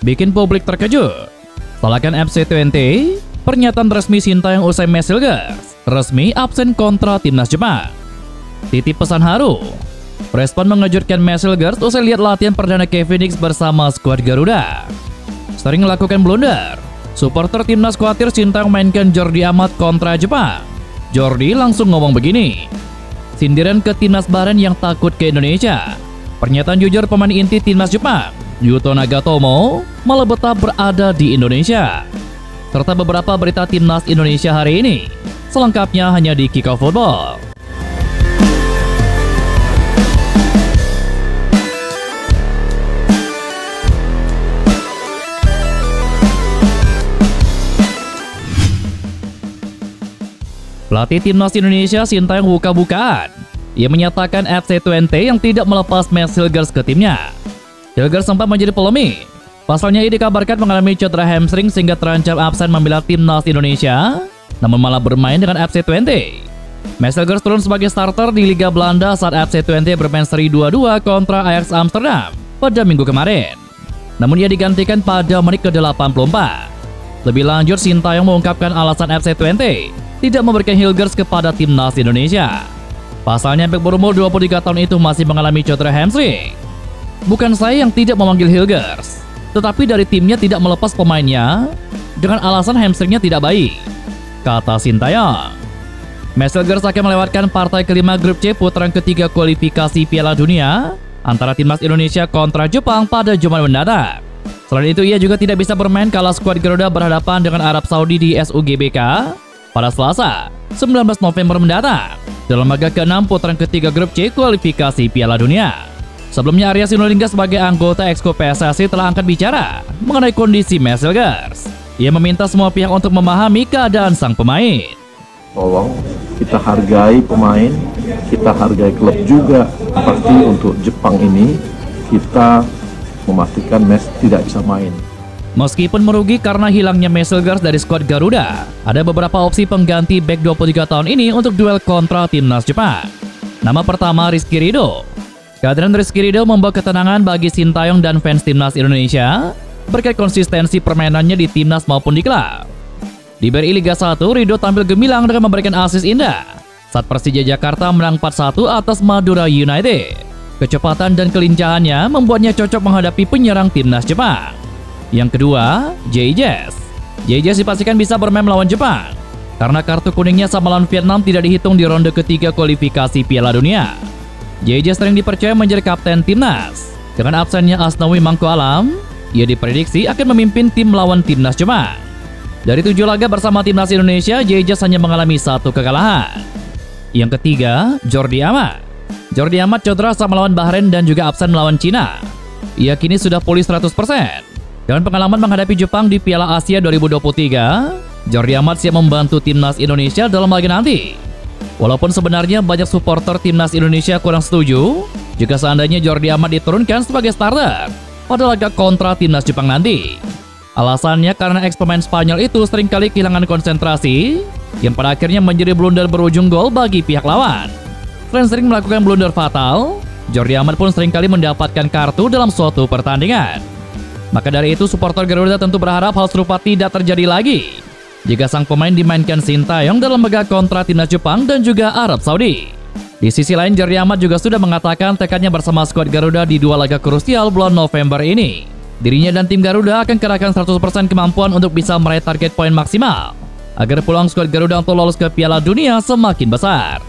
bikin publik terkejut. Salahkan FC20, pernyataan resmi Sintayong usai Match Hilgers, resmi absen kontra timnas Jepang. Titip pesan haru. Respon mengejutkan Match Hilgers usai lihat latihan perdana Kevin Dix bersama skuad Garuda. Sering melakukan blunder, supporter timnas khawatir Sintayong mainkan Jordi Amat kontra Jepang. Jordi langsung ngomong begini, sindiran ke timnas Bahrain yang takut ke Indonesia. Pernyataan jujur pemain inti timnas Jepang, Yuto Nagatomo, malah betah berada di Indonesia. Serta beberapa berita timnas Indonesia hari ini. Selengkapnya hanya di Kickoff Football. Pelatih timnas Indonesia Sintayong buka-bukaan. Ia menyatakan FC20 yang tidak melepas Match Hilgers ke timnya. Hilgers sempat menjadi polemik. Pasalnya ia dikabarkan mengalami cedera hamstring sehingga terancam absen membela timnas Indonesia, namun malah bermain dengan FC20. Match Hilgers turun sebagai starter di Liga Belanda saat FC20 bermain seri 2-2 kontra Ajax Amsterdam pada minggu kemarin. Namun ia digantikan pada menit ke-84. Lebih lanjut, Sintayong mengungkapkan alasan FC20 tidak memberikan Hilgers kepada timnas Indonesia. Pasalnya bek berumur 23 tahun itu masih mengalami cedera hamstring. Bukan saya yang tidak memanggil Hilgers, tetapi dari timnya tidak melepas pemainnya dengan alasan hamstringnya tidak baik, kata Sintayong. Match Hilgers akan melewatkan partai kelima grup C putaran ketiga kualifikasi Piala Dunia antara timnas Indonesia kontra Jepang pada Jumat mendatang. Selain itu, ia juga tidak bisa bermain kala skuad Garuda berhadapan dengan Arab Saudi di SUGBK pada Selasa, 19 November mendatang dalam laga ke-6 putaran ketiga grup C kualifikasi Piala Dunia. Sebelumnya, Arya Sinulinga sebagai anggota Exco PSSI telah angkat bicara mengenai kondisi Match Hilgers. Ia meminta semua pihak untuk memahami keadaan sang pemain. Tolong kita hargai pemain, kita hargai klub juga. Pasti untuk Jepang ini kita memastikan Match tidak bisa main. Meskipun merugi karena hilangnya Match Hilgers dari skuad Garuda, ada beberapa opsi pengganti bek 23 tahun ini untuk duel kontra timnas Jepang. Nama pertama, Rizky Ridho. Kehadiran Rizky Ridho membawa ketenangan bagi Sintayong dan fans timnas Indonesia berkat konsistensi permainannya di timnas maupun di klub. Di BRI Liga 1, Ridho tampil gemilang dengan memberikan assist indah saat Persija Jakarta menang 4-1 atas Madura United. Kecepatan dan kelincahannya membuatnya cocok menghadapi penyerang timnas Jepang. Yang kedua, Jay-Jazz. Jay-Jazz dipastikan bisa bermain melawan Jepang karena kartu kuningnya sama lawan Vietnam tidak dihitung di ronde ketiga kualifikasi Piala Dunia. Jay-Jazz sering dipercaya menjadi kapten timnas. Dengan absennya Asnawi Mangku Alam, ia diprediksi akan memimpin tim melawan timnas Jepang. Dari 7 laga bersama timnas Indonesia, Jay-Jazz hanya mengalami 1 kekalahan. Yang ketiga, Jordi Amat. Jordi Amat cedera saat melawan Bahrain dan juga absen melawan Cina. Ia kini sudah pulih 100%. Dengan pengalaman menghadapi Jepang di Piala Asia 2023, Jordi Amat siap membantu timnas Indonesia dalam laga nanti. Walaupun sebenarnya banyak supporter timnas Indonesia kurang setuju jika seandainya Jordi Amat diturunkan sebagai starter pada laga kontra timnas Jepang nanti. Alasannya karena ex-pemain Spanyol itu seringkali kehilangan konsentrasi yang pada akhirnya menjadi blunder berujung gol bagi pihak lawan. Selain sering melakukan blunder fatal, Jordi Amat pun seringkali mendapatkan kartu dalam suatu pertandingan. Maka dari itu, supporter Garuda tentu berharap hal serupa tidak terjadi lagi jika sang pemain dimainkan Sintayong dalam laga kontra timnas Jepang dan juga Arab Saudi. Di sisi lain, Jordi Amat juga sudah mengatakan tekadnya bersama skuad Garuda di 2 laga krusial bulan November ini. Dirinya dan tim Garuda akan kerahkan 100% kemampuan untuk bisa meraih target poin maksimal agar peluang skuad Garuda untuk lolos ke Piala Dunia semakin besar.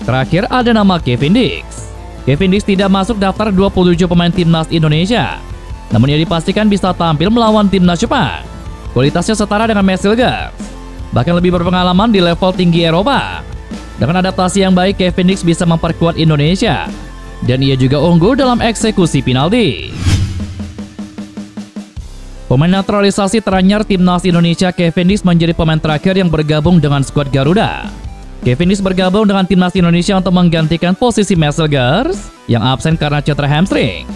Terakhir, ada nama Kevin Dix. Kevin Dix tidak masuk daftar 27 pemain timnas Indonesia, namun ia dipastikan bisa tampil melawan timnas Jepang. Kualitasnya setara dengan Match Hilgers, bahkan lebih berpengalaman di level tinggi Eropa. Dengan adaptasi yang baik, Kevin Dix bisa memperkuat Indonesia, dan ia juga unggul dalam eksekusi penalti. Pemain naturalisasi teranyar timnas Indonesia Kevin Dix menjadi pemain terakhir yang bergabung dengan skuad Garuda. Kevin Dix bergabung dengan timnas Indonesia untuk menggantikan posisi Match Hilgers yang absen karena cedera hamstring.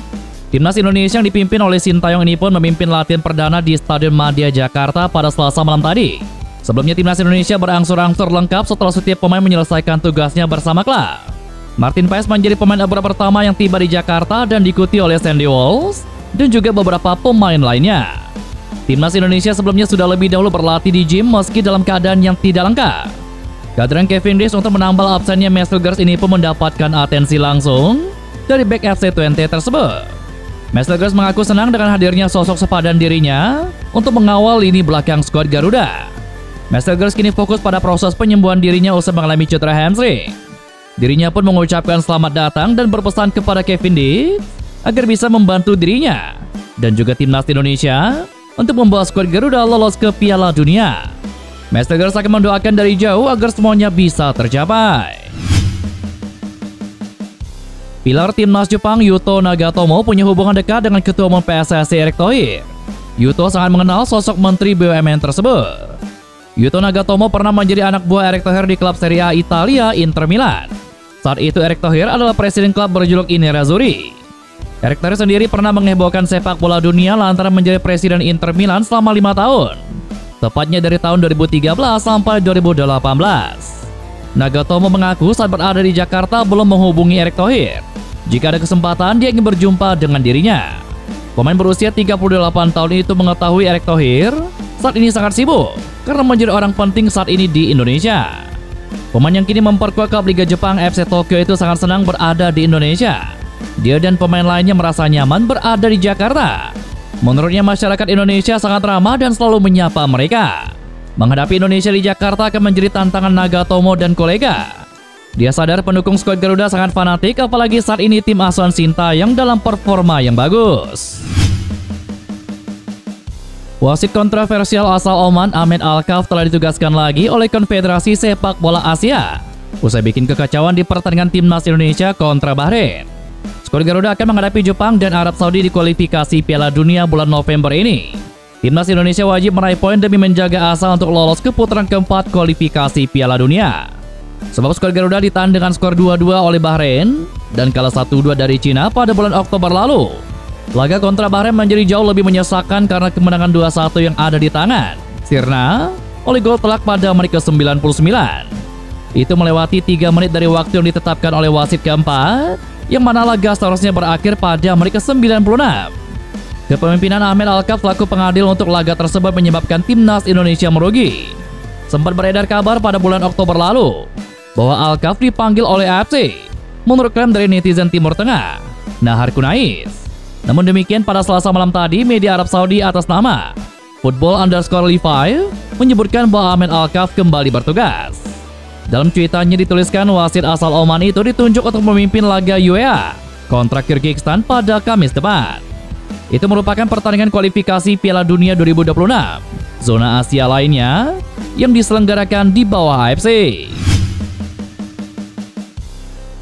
Timnas Indonesia yang dipimpin oleh Sintayong ini pun memimpin latihan perdana di Stadion Madia Jakarta pada Selasa malam tadi. Sebelumnya, timnas Indonesia berangsur-angsur lengkap setelah setiap pemain menyelesaikan tugasnya bersama klub. Martin Paes menjadi pemain abra pertama yang tiba di Jakarta dan diikuti oleh Sandy Walsh dan juga beberapa pemain lainnya. Timnas Indonesia sebelumnya sudah lebih dahulu berlatih di gym meski dalam keadaan yang tidak lengkap. Kehadiran Kevin Diggs untuk menambal absennya Messelgers ini pun mendapatkan atensi langsung dari bek FC Twente tersebut. Messelgers mengaku senang dengan hadirnya sosok sepadan dirinya untuk mengawal lini belakang skuad Garuda. Messelgers kini fokus pada proses penyembuhan dirinya usai mengalami cedera hamstring. Dirinya pun mengucapkan selamat datang dan berpesan kepada Kevin Diggs agar bisa membantu dirinya dan juga timnas Indonesia untuk membawa skuad Garuda lolos ke Piala Dunia. Messelgers akan mendoakan dari jauh agar semuanya bisa tercapai. Pilar timnas Jepang Yuto Nagatomo punya hubungan dekat dengan Ketua Umum PSSI Erick Thohir. Yuto sangat mengenal sosok Menteri BUMN tersebut. Yuto Nagatomo pernah menjadi anak buah Erick Thohir di klub Serie A Italia Inter Milan. Saat itu Erick Thohir adalah presiden klub berjuluk I Nerazzurri. Erick Thohir sendiri pernah menghebohkan sepak bola dunia lantaran menjadi presiden Inter Milan selama 5 tahun. Tepatnya dari tahun 2013 sampai 2018. Nagatomo mengaku saat berada di Jakarta belum menghubungi Erick Thohir. Jika ada kesempatan, dia ingin berjumpa dengan dirinya. Pemain berusia 38 tahun itu mengetahui Erick Thohir saat ini sangat sibuk karena menjadi orang penting saat ini di Indonesia. Pemain yang kini memperkuat klub Liga Jepang FC Tokyo itu sangat senang berada di Indonesia. Dia dan pemain lainnya merasa nyaman berada di Jakarta. Menurutnya masyarakat Indonesia sangat ramah dan selalu menyapa mereka. Menghadapi Indonesia di Jakarta akan menjadi tantangan Nagatomo dan kolega. Dia sadar pendukung skuad Garuda sangat fanatik apalagi saat ini tim asuhan Sintayong dalam performa yang bagus. Wasit kontroversial asal Oman Ahmed Alkaf telah ditugaskan lagi oleh Konfederasi Sepak Bola Asia usai bikin kekacauan di pertandingan timnas Indonesia kontra Bahrain. Skuad Garuda akan menghadapi Jepang dan Arab Saudi di kualifikasi Piala Dunia bulan November ini. Timnas Indonesia wajib meraih poin demi menjaga asa untuk lolos ke putaran keempat kualifikasi Piala Dunia. Sebab skuad Garuda ditahan dengan skor 2-2 oleh Bahrain dan kalah 1-2 dari Cina pada bulan Oktober lalu. Laga kontra Bahrain menjadi jauh lebih menyesakan karena kemenangan 2-1 yang ada di tangan sirna oleh gol telak pada menit ke-99. Itu melewati 3 menit dari waktu yang ditetapkan oleh wasit keempat, yang mana laga seharusnya berakhir pada menit ke-96. Kepemimpinan Ahmed Alkaf selaku pengadil untuk laga tersebut menyebabkan timnas Indonesia merugi. Sempat beredar kabar pada bulan Oktober lalu bahwa Alkaf dipanggil oleh AFC menurut klaim dari netizen Timur Tengah, Nahar Kunais. Namun demikian pada Selasa malam tadi media Arab Saudi atas nama Football_Levi menyebutkan bahwa Ahmed Alkaf kembali bertugas. Dalam cuitannya dituliskan wasit asal Oman itu ditunjuk untuk memimpin laga UEA kontra Kyrgyzstan pada Kamis depan. Itu merupakan pertandingan kualifikasi Piala Dunia 2026, zona Asia lainnya yang diselenggarakan di bawah AFC.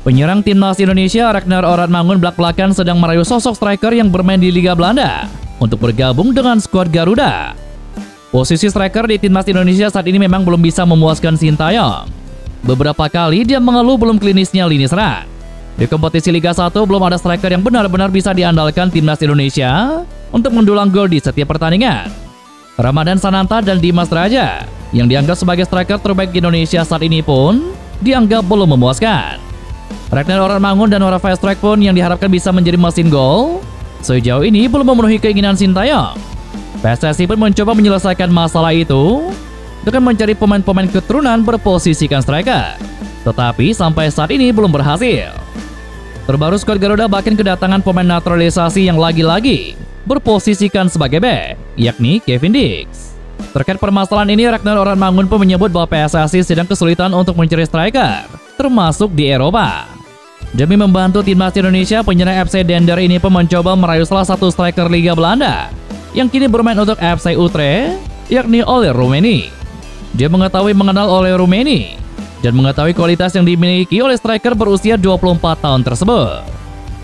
Penyerang timnas Indonesia Ragnar Oratmangun belak-belakan sedang merayu sosok striker yang bermain di Liga Belanda untuk bergabung dengan skuad Garuda. Posisi striker di timnas Indonesia saat ini memang belum bisa memuaskan Sintayong. Beberapa kali dia mengeluh belum klinisnya lini serang. Di kompetisi Liga 1 belum ada striker yang benar-benar bisa diandalkan timnas Indonesia untuk mendulang gol di setiap pertandingan. Ramadan Sananta dan Dimas Raja yang dianggap sebagai striker terbaik Indonesia saat ini pun dianggap belum memuaskan. Ragnar Oratmangun dan Rafael Struijk pun yang diharapkan bisa menjadi mesin gol sejauh ini belum memenuhi keinginan Sintayong. PSSI pun mencoba menyelesaikan masalah itu dengan mencari pemain-pemain keturunan berposisikan striker, tetapi sampai saat ini belum berhasil. Terbaru skuad Garuda bahkan kedatangan pemain naturalisasi yang lagi-lagi berposisikan sebagai bek, yakni Kevin Diggs. Terkait permasalahan ini, Ragnar Oratmangun pun menyebut bahwa PSSI sedang kesulitan untuk mencari striker, termasuk di Eropa. Demi membantu timnas Indonesia, penyerang FC Dender ini pun mencoba merayu salah satu striker Liga Belanda yang kini bermain untuk FC Utrecht, yakni Oliver Rummenigge. Dia mengetahui mengenal Oliver Rummenigge dan mengetahui kualitas yang dimiliki oleh striker berusia 24 tahun tersebut.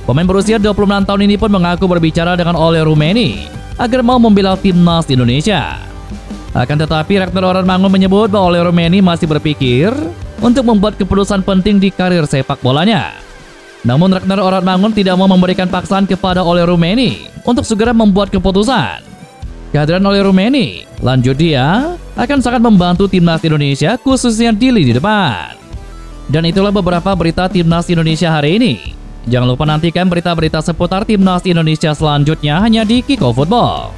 Pemain berusia 26 tahun ini pun mengaku berbicara dengan Oliver Rummenigge agar mau membela timnas Indonesia. Akan tetapi Ragnar Oratmangun menyebut bahwa Oliver Rummenigge masih berpikir untuk membuat keputusan penting di karir sepak bolanya. Namun Ragnar Oratmangun tidak mau memberikan paksaan kepada Oliver Rummenigge untuk segera membuat keputusan. Kehadiran Oliver Rummenigge, lanjut dia, akan sangat membantu timnas Indonesia khususnya di lini depan. Dan itulah beberapa berita timnas Indonesia hari ini. Jangan lupa nantikan berita-berita seputar timnas Indonesia selanjutnya hanya di Kiko Football.